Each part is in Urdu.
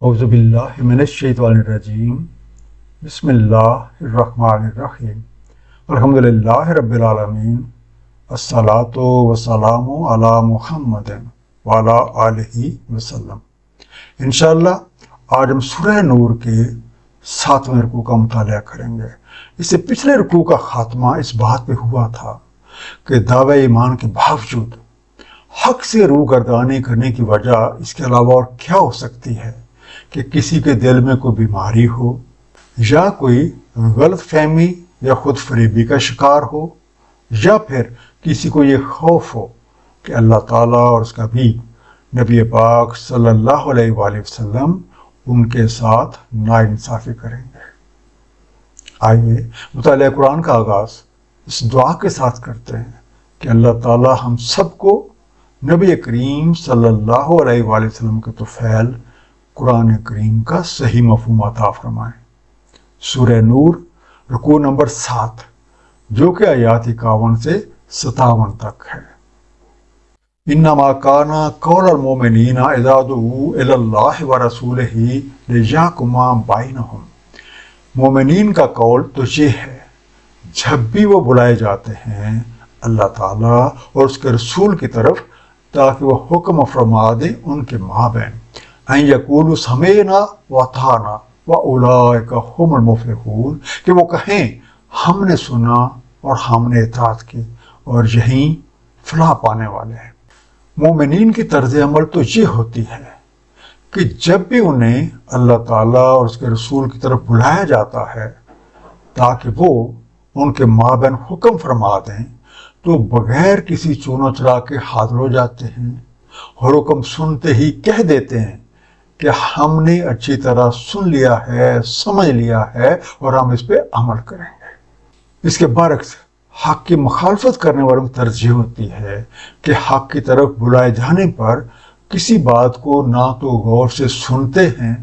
اعوذ باللہ من الشیطان الرجیم بسم اللہ الرحمن الرحیم الحمدللہ رب العالمین الصلاۃ والسلام علی محمد وعلی آلہ وسلم۔ انشاءاللہ آج ہم سورہ نور کے 7ویں رکوع کا مطالعہ کریں گے۔ اس سے پچھلے رکوع کا خاتمہ اس بات پہ ہوا تھا کہ دعوی ایمان کے باوجود حق سے روگردانی کرنے کی وجہ اس کے علاوہ اور کیا ہو سکتی ہے کہ کسی کے دل میں کوئی بیماری ہو یا کوئی غلط فہمی یا خود فریبی کا شکار ہو یا پھر کسی کو یہ خوف ہو کہ اللہ تعالیٰ اور اس کا بھی نبی پاک صلی اللہ علیہ وآلہ وسلم ان کے ساتھ ناانصافی کریں گے۔ آئیے مطالعہ قرآن کا آغاز اس دعا کے ساتھ کرتے ہیں کہ اللہ تعالیٰ ہم سب کو نبی کریم صلی اللہ علیہ وآلہ وسلم کے طفیل قرآن کریم کا صحیح مفہوم عطا فرمائیں۔ سورہ نور رکوع نمبر 7 جو کہ آیات 51 سے 57 تک ہے۔ انما کان قول المؤمنین اذا دعوا الی اللہ ورسولہ لیحکم بینہم۔ مومنین کا قول تو یہ ہے جب بھی وہ بلائے جاتے ہیں اللہ تعالیٰ اور اس کے رسول کی طرف تاکہ وہ حکم فرما دیں ان کے مابین، ان یقولوا سمعنا واطعنا واولئک هم المفلحون، کہ وہ کہیں ہم نے سنا اور ہم نے اطاعت کی اور یہی فلاح پانے والے ہیں۔ مومنین کی طرز عمل تو یہ ہوتی ہے کہ جب بھی انہیں اللہ تعالیٰ اور اس کے رسول کی طرف بلایا جاتا ہے تاکہ وہ ان کے مابین حکم فرما دیں تو بغیر کسی چونو چرا کے حاضر ہو جاتے ہیں اور حکم سنتے ہی کہہ دیتے ہیں کہ ہم نے اچھی طرح سن لیا ہے، سمجھ لیا ہے اور ہم اس پہ عمل کریں گے۔ اس کے برعکس حق کی مخالفت کرنے والوں کی ترجیح ہوتی ہے کہ حق کی طرف بلائے جانے پر کسی بات کو نہ تو غور سے سنتے ہیں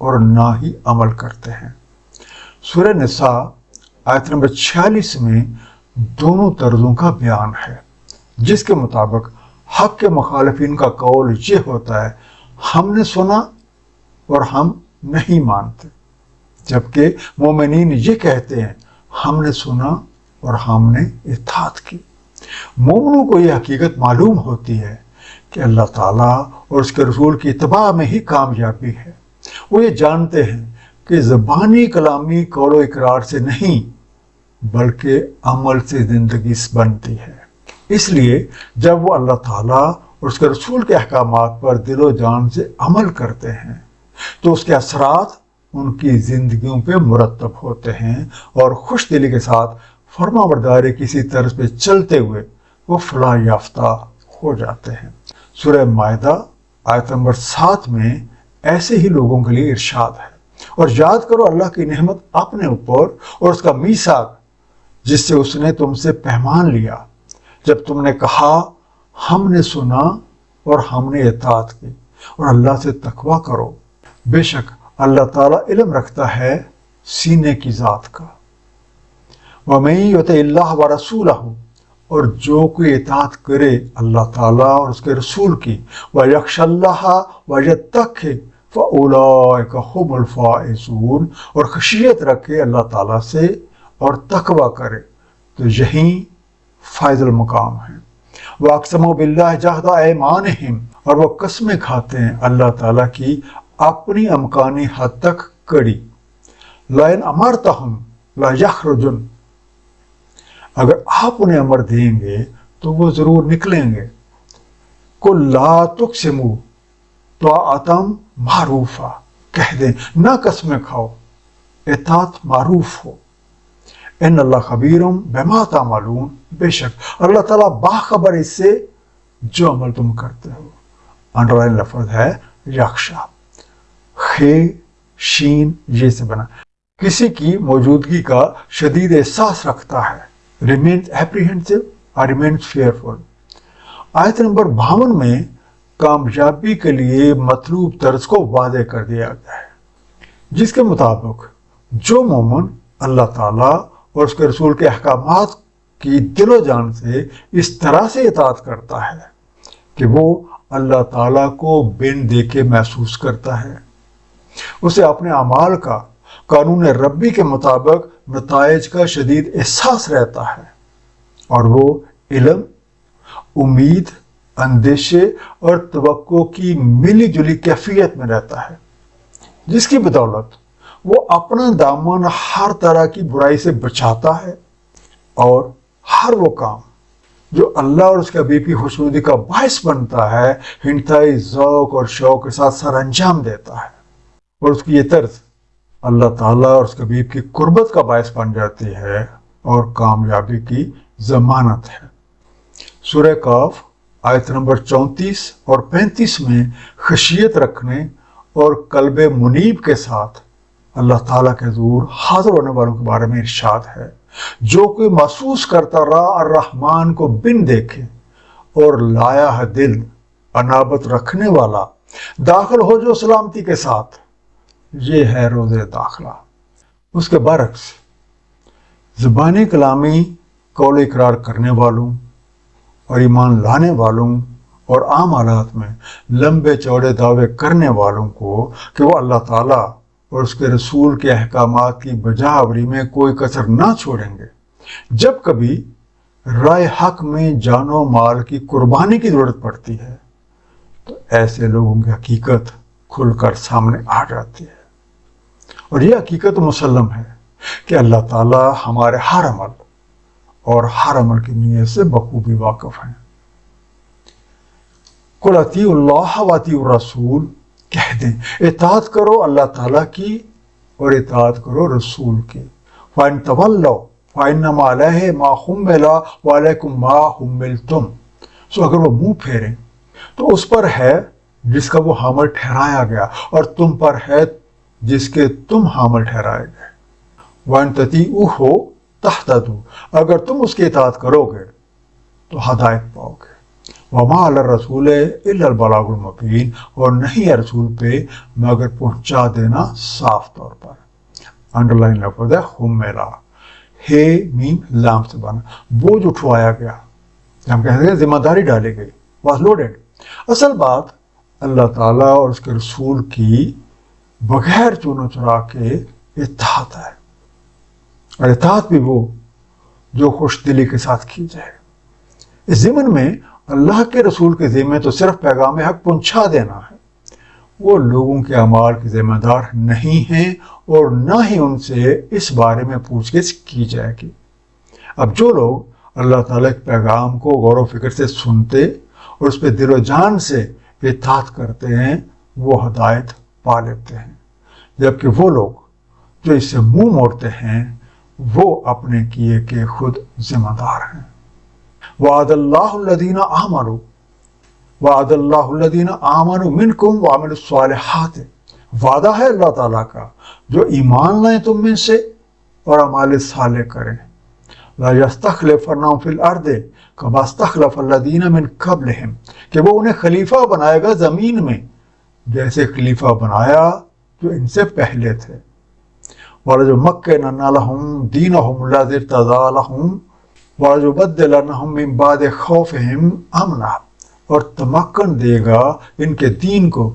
اور نہ ہی عمل کرتے ہیں۔ سورہ نساء آیت نمبر 46 میں دونوں طرزوں کا بیان ہے، جس کے مطابق حق کے مخالفین کا قول یہ ہوتا ہے ہم نے سنا اور ہم نہیں مانتے، جبکہ مومنین یہ کہتے ہیں ہم نے سنا اور ہم نے اطاعت کی۔ مومنوں کو یہ حقیقت معلوم ہوتی ہے کہ اللہ تعالیٰ اور اس کے رسول کی اتباع میں ہی کامیابی ہے۔ وہ یہ جانتے ہیں کہ زبانی کلامی قول و اقرار سے نہیں بلکہ عمل سے زندگی بنتی ہے۔ اس لیے جب وہ اللہ تعالیٰ اور اس کے رسول کے احکامات پر دل و جان سے عمل کرتے ہیں تو اس کے اثرات ان کی زندگیوں پہ مرتب ہوتے ہیں اور خوش دلی کے ساتھ فرما برداری کسی طرز پہ چلتے ہوئے وہ فلاح یافتہ ہو جاتے ہیں۔ سورہ مائدہ آیت نمبر 7 میں ایسے ہی لوگوں کے لیے ارشاد ہے، اور یاد کرو اللہ کی نعمت اپنے اوپر اور اس کا میثاق جس سے اس نے تم سے پیمان لیا جب تم نے کہا ہم نے سنا اور ہم نے اطاعت کی، اور اللہ سے تقوی کرو، بے شک اللہ تعالیٰ علم رکھتا ہے سینے کی ذات کا۔ وَمَن يُطِعِ اللَّهَ وَرَسُولَهُ، اور جو کوئی اطاعت کرے اللہ تعالیٰ اور اس کے رسول کی، وَيَخْشَ اللَّهَ وَيَتَّقِ فَأُولَٰئِكَ هُمُ الْفَائِزُونَ، اور خشیت رکھے اللہ تعالیٰ سے اور تقوی کرے تو یہی فائز المقام ہے۔ وَأَقْسَمُوا بِاللَّهِ جَهْدَ أَيْمَانِهِمْ، اور وہ قسمیں کھاتے ہیں اللہ تعالیٰ کی اپنی امکانی حد تک کڑی۔ لَئِنْ أَمَرْتَهُمْ لَيَخْرُجُنَّ، اگر آپ انہیں امر دیں گے تو وہ ضرور نکلیں گے۔ قُلْ لَا تُقْسِمُوا طَاعَةً مَعْرُوفًا، کہہ دیں نہ قسمیں کھاؤ، اطاعت معروف ہو۔ ان اللہ خبیرم بما تعملون، بے شک اللہ تعالیٰ باخبر اس سے جو عمل تم کرتے ہو۔ انڈرلائن لفظ ہے یخشا، خے شین یہ سے بنا، کسی کی موجودگی کا شدید احساس رکھتا ہے، ریمینز اپریہنسو اور ریمینز فیئرفل۔ آیت نمبر 52 میں کامیابی کے لیے مطلوب طرز کو واضح کر دیا گیا ہے، جس کے مطابق جو مومن اللہ تعالیٰ اور اس کے رسول کے احکامات کی دل و جان سے اس طرح سے اطاعت کرتا ہے کہ وہ اللہ تعالیٰ کو بن دیکھے محسوس کرتا ہے، اسے اپنے اعمال کا قانون ربی کے مطابق نتائج کا شدید احساس رہتا ہے، اور وہ علم، امید، اندیشے اور توقع کی ملی جلی کیفیت میں رہتا ہے، جس کی بدولت وہ اپنا دامن ہر طرح کی برائی سے بچاتا ہے اور ہر وہ کام جو اللہ اور اس کے حبیب کی خوشنودی کا باعث بنتا ہے انتہائی ذوق اور شوق کے ساتھ سر انجام دیتا ہے، اور اس کی یہ طرز اللہ تعالیٰ اور اس کے حبیب کی قربت کا باعث بن جاتی ہے اور کامیابی کی ضمانت ہے۔ سورہ کاف آیت نمبر 34 اور 35 میں خشیت رکھنے اور قلب منیب کے ساتھ اللہ تعالیٰ کے حضور حاضر ہونے والوں کے بارے میں ارشاد ہے، جو کوئی محسوس کرتا رہا الرحمن کو بن دیکھے اور لایا ہے دل انابت رکھنے والا، داخل ہو جو سلامتی کے ساتھ، یہ ہے روز داخلہ۔ اس کے برعکس زبانی کلامی قول اقرار کرنے والوں اور ایمان لانے والوں اور عام حالات میں لمبے چوڑے دعوے کرنے والوں کو کہ وہ اللہ تعالیٰ اور اس کے رسول کے احکامات کی بجاوری میں کوئی کسر نہ چھوڑیں گے، جب کبھی رائے حق میں جان و مال کی قربانی کی ضرورت پڑتی ہے تو ایسے لوگوں کی حقیقت کھل کر سامنے آ جاتی ہے، اور یہ حقیقت مسلم ہے کہ اللہ تعالیٰ ہمارے ہر عمل اور ہر عمل کی نیت سے بخوبی واقف ہیں۔ قل اطیعوا اللہ و اطیعوا الرسول، کہہ دیں اطاعت کرو اللہ تعالیٰ کی اور اطاعت کرو رسول کی۔ فَإِن تَوَلَّوْا فَإِنَّمَا عَلَيْهِ مَا حُمِّلَ وَعَلَيْكُمْ مَا حُمِّلْتُمْ، سو اگر وہ منہ پھیریں تو اس پر ہے جس کا وہ حامل ٹھہرایا گیا، اور تم پر ہے جس کے تم حامل ٹھہرائے گئے۔ وَإِن تُطِیعُوهُ تَهْتَدُوا، اگر تم اس کی اطاعت کرو گے تو ہدایت پاؤ گے۔ وَمَا عَلَى الرَّسُولِ إِلَّا الْبَلَاغُ الْمُبِينُ، اور نہیں ہے رسول پہ مگر پہنچا دینا صاف طور پر۔ انڈرلائن لفظ ہے حملا، ہے میم لام سے بنا، بوجھ اٹھوایا گیا، ہم کہتے ہیں ذمہ داری ڈالی گئی، واز لوڈڈ۔ اصل بات اللہ تعالیٰ اور اس کے رسول کی بغیر چون و چرا کے اطاعت ہے، اور اطاعت بھی وہ جو خوش دلی کے ساتھ کی جائے۔ اس ضمن میں اللہ کے رسول کے ذمہ تو صرف پیغام حق پہنچا دینا ہے، وہ لوگوں کے اعمال کے ذمہ دار نہیں ہیں اور نہ ہی ان سے اس بارے میں پوچھ گچھ کی جائے گی۔ اب جو لوگ اللہ تعالیٰ کے پیغام کو غور و فکر سے سنتے اور اس پہ دل و جان سے اطاعت کرتے ہیں وہ ہدایت پا لیتے ہیں، جبکہ وہ لوگ جو اس سے منہ موڑتے ہیں وہ اپنے کیے کے خود ذمہ دار ہیں۔ وعد اللہ الذین آمنوا وعد اللہ الذین آمنوا منکم وعملوا الصالحات، وعدہ ہے اللہ تعالیٰ کا جو ایمان لائیں تم میں سے اور اعمال صالح کریں۔ لا یستخلفنہم فی الارض کما استخلف الذین من قبلہم، کہ وہ انہیں خلیفہ بنائے گا زمین میں جیسے خلیفہ بنایا جو ان سے پہلے تھے۔ وَلَيُمَكِّنَنَّ لَهُمْ دِينَهُمُ الَّذِي ارْتَضَىٰ لَهُمْ وَلَيُبَدِّلَنَّهُمْ مِن بَعْدِ خَوْفِهِمْ أَمْنًا، اور تمکن دے گا ان کے دین کو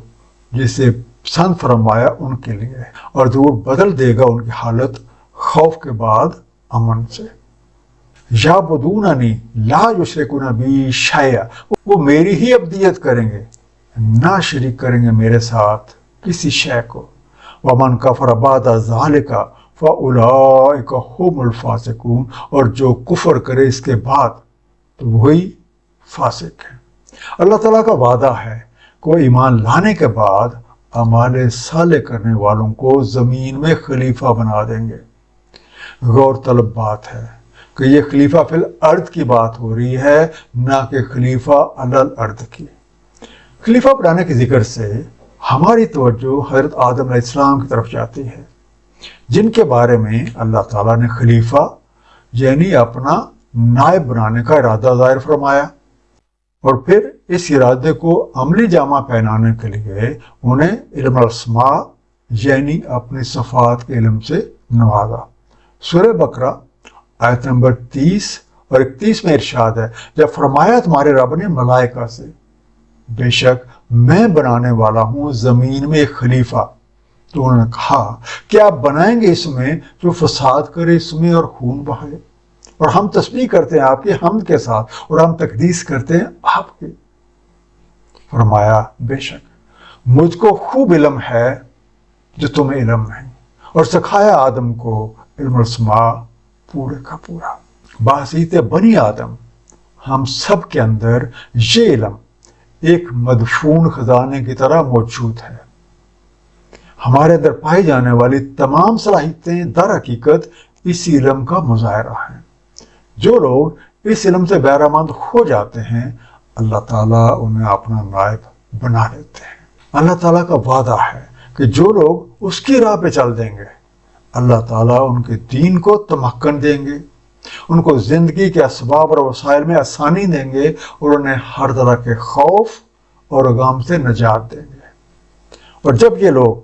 جسے پسند فرمایا ان کے لیے، اور ضرور بدل دے گا ان کی حالت خوف کے بعد امن سے۔ یعبدوننی لا یشرکون بی شیئا، وہ میری ہی عبادت کریں گے، نہ شریک کریں گے میرے ساتھ کسی شے کو۔ ومن کفر بعد ذالک فاولئک هم الفاسقون، اور جو کفر کرے اس کے بعد تو وہی فاسق ہے۔ اللہ تعالیٰ کا وعدہ ہے کہ وہ ایمان لانے کے بعد اعمال صالح کرنے والوں کو زمین میں خلیفہ بنا دیں گے۔ غور طلب بات ہے کہ یہ خلیفہ فی الارض کی بات ہو رہی ہے، نہ کہ خلیفہ علی الارض کی۔ خلیفہ بنانے کے ذکر سے ہماری توجہ حضرت آدم علیہ السلام کی طرف جاتی ہے، جن کے بارے میں اللہ تعالیٰ نے خلیفہ یعنی اپنا نائب بنانے کا ارادہ ظاہر فرمایا، اور پھر اس ارادے کو عملی جامہ پہنانے کے لیے انہیں علم الاسماء یعنی اپنی صفات کے علم سے نوازا۔ سورہ بقرہ آیت نمبر 30 اور 31 میں ارشاد ہے، جب فرمایا تمہارے رب نے ملائکہ سے، بے شک میں بنانے والا ہوں زمین میں ایک خلیفہ تو انہوں نے کہا کہ آپ بنائیں گے اس میں جو فساد کرے اس میں اور خون بہائے، اور ہم تسبیح کرتے ہیں آپ کی حمد کے ساتھ اور ہم تقدیس کرتے ہیں آپ کی۔ فرمایا بے شک مجھ کو خوب علم ہے جو تمہیں علم نہیں، اور سکھایا آدم کو علم الاسماء پورے کا پورا۔ بحثیت بنی آدم ہم سب کے اندر یہ علم ایک مدفون خزانے کی طرح موجود ہے۔ ہمارے اندر پائی جانے والی تمام صلاحیتیں در حقیقت اس علم کا مظاہرہ ہیں۔ جو لوگ اس علم سے بہرہ مند ہو جاتے ہیں اللہ تعالیٰ انہیں اپنا نائب بنا لیتے ہیں۔ اللہ تعالیٰ کا وعدہ ہے کہ جو لوگ اس کی راہ پہ چل دیں گے اللہ تعالیٰ ان کے دین کو تمکن دیں گے، ان کو زندگی کے اسباب اور وسائل میں آسانی دیں گے، اور انہیں ہر طرح کے خوف اور غم سے نجات دیں گے۔ اور جب یہ لوگ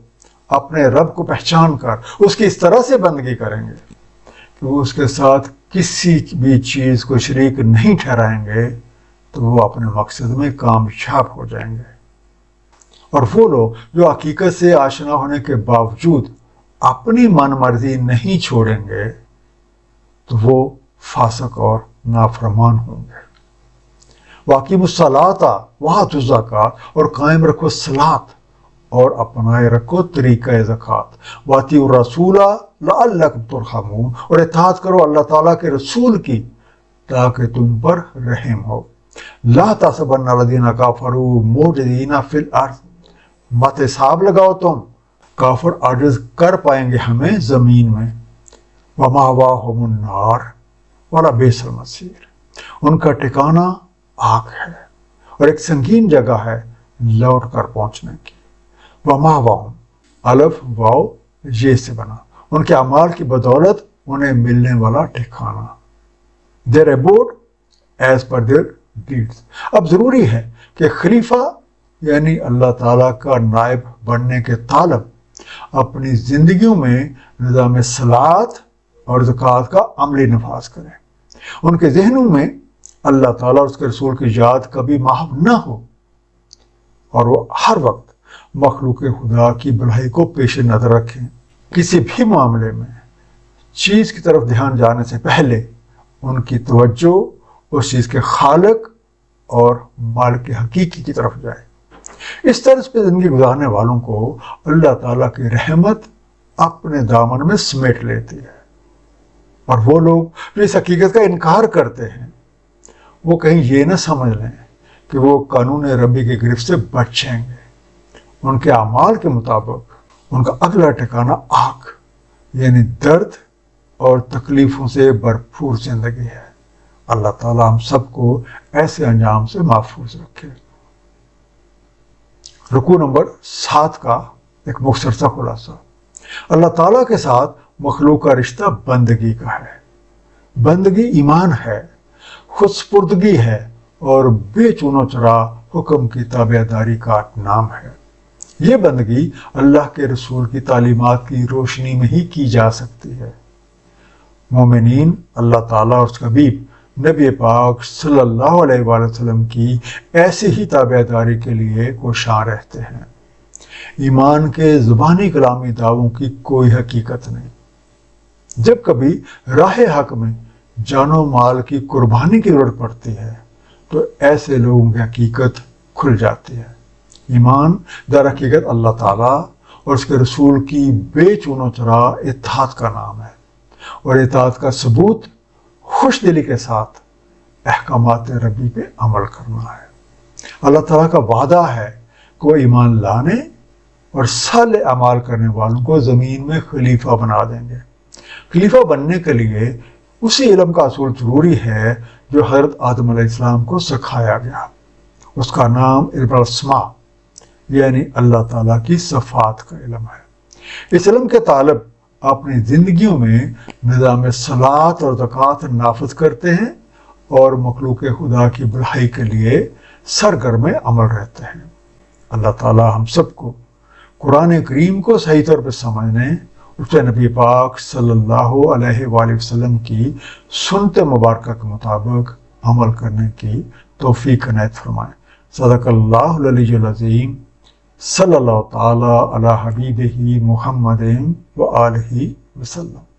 اپنے رب کو پہچان کر اس کی اس طرح سے بندگی کریں گے کہ وہ اس کے ساتھ کسی بھی چیز کو شریک نہیں ٹھہرائیں گے تو وہ اپنے مقصد میں کامیاب ہو جائیں گے۔ اور وہ لوگ جو حقیقت سے آشنا ہونے کے باوجود اپنی من مرضی نہیں چھوڑیں گے تو وہ فاسق اور نافرمان ہوں گے۔ وَأَقِیمُوا الصَّلَاةَ وَآتُوا الزَّکَاةَ، اور قائم رکھو صلاۃ اور اپنائے رکھو طریقہ زکوٰۃ۔ وَأَطِیعُوا الرَّسُولَ لَعَلَّکُمْ تُرْحَمُونَ، اور اطاعت کرو اللہ تعالیٰ کے رسول کی تاکہ تم پر رحم ہو۔ لَا تَحْسَبَنَّ الَّذِینَ کَفَرُوا مُعْجِزِینَ فِی الْأَرْضِ، مت حساب لگاؤ تم کافر عاجز کر پائیں گے ہمیں زمین میں۔ وَمَأْوَاهُمُ النَّارُ وَلَبِئْسَ الْمَصِیرُ، ان کا ٹھکانہ آگ ہے اور ایک سنگین جگہ ہے لوٹ کر پہنچنے کی۔ وَمَأْوَاهُمْ، الف واو یہ سے بنا، ان کے اعمال کی بدولت انہیں ملنے والا ٹھکانہ۔ their abode as per their deeds۔ اب ضروری ہے کہ خلیفہ یعنی اللہ تعالیٰ کا نائب بننے کے طالب اپنی زندگیوں میں نظام صلاۃ اور زکوٰۃ کا عملی نفاذ کریں، ان کے ذہنوں میں اللہ تعالیٰ اور اس کے رسول کی یاد کبھی محو نہ ہو، اور وہ ہر وقت مخلوق خدا کی بھلائی کو پیش نظر رکھیں۔ کسی بھی معاملے میں چیز کی طرف دھیان جانے سے پہلے ان کی توجہ اس چیز کے خالق اور مالک حقیقی کی طرف جائے۔ اس طرز پہ زندگی گزارنے والوں کو اللہ تعالیٰ کی رحمت اپنے دامن میں سمیٹ لیتی ہے، اور وہ لوگ جو اس حقیقت کا انکار کرتے ہیں وہ کہیں یہ نہ سمجھ لیں کہ وہ قانون ربی کی گرفت سے بچ جائیں گے۔ ان کے اعمال کے مطابق ان کا اگلا ٹھکانہ آگ یعنی درد اور تکلیفوں سے بھرپور زندگی ہے۔ اللہ تعالیٰ ہم سب کو ایسے انجام سے محفوظ رکھے۔ رکوع نمبر 7 کا ایک مختصر سا خلاصہ۔ اللہ تعالیٰ کے ساتھ مخلوق کا رشتہ بندگی کا ہے۔ بندگی ایمان ہے، خود سپردگی ہے اور بے چون و چرا حکم کی تابعداری کا نام ہے۔ یہ بندگی اللہ کے رسول کی تعلیمات کی روشنی میں ہی کی جا سکتی ہے۔ مومنین اللہ تعالیٰ اور اس کے حبیب نبی پاک صلی اللہ علیہ وآلہ وسلم کی ایسی ہی تابعداری کے لیے کوشاں رہتے ہیں۔ ایمان کے زبانی کلامی دعووں کی کوئی حقیقت نہیں۔ جب کبھی راہ حق میں جان و مال کی قربانی کی ضرورت پڑتی ہے تو ایسے لوگوں کی حقیقت کھل جاتی ہے۔ ایمان در حقیقت اللہ تعالیٰ اور اس کے رسول کی بے چون و چرا اطاعت کا نام ہے، اور اطاعت کا ثبوت خوش دلی کے ساتھ احکامات ربی پہ عمل کرنا ہے۔ اللہ تعالیٰ کا وعدہ ہے کہ وہ ایمان لانے اور صالح اعمال کرنے والوں کو زمین میں خلیفہ بنا دیں گے۔ خلیفہ بننے کے لیے اسی علم کا اصول ضروری ہے جو حضرت آدم علیہ السلام کو سکھایا گیا۔ اس کا نام علم الاسماء یعنی اللہ تعالیٰ کی صفات کا علم ہے۔ اس علم کے طالب اپنی زندگیوں میں نظام صلاۃ اور زکوٰۃ نافذ کرتے ہیں اور مخلوق خدا کی بھلائی کے لیے سرگرم عمل رہتے ہیں۔ اللہ تعالیٰ ہم سب کو قرآن کریم کو صحیح طور پہ سمجھنے، اس سے نبی پاک صلی اللہ علیہ وآلہ وسلم کی سنت مبارکہ کے مطابق عمل کرنے کی توفیق عنایت فرمائے۔ صدق اللہ العلی العظیم۔ صلی اللہ تعالی علی حبیبہ محمد و آلہ وسلم۔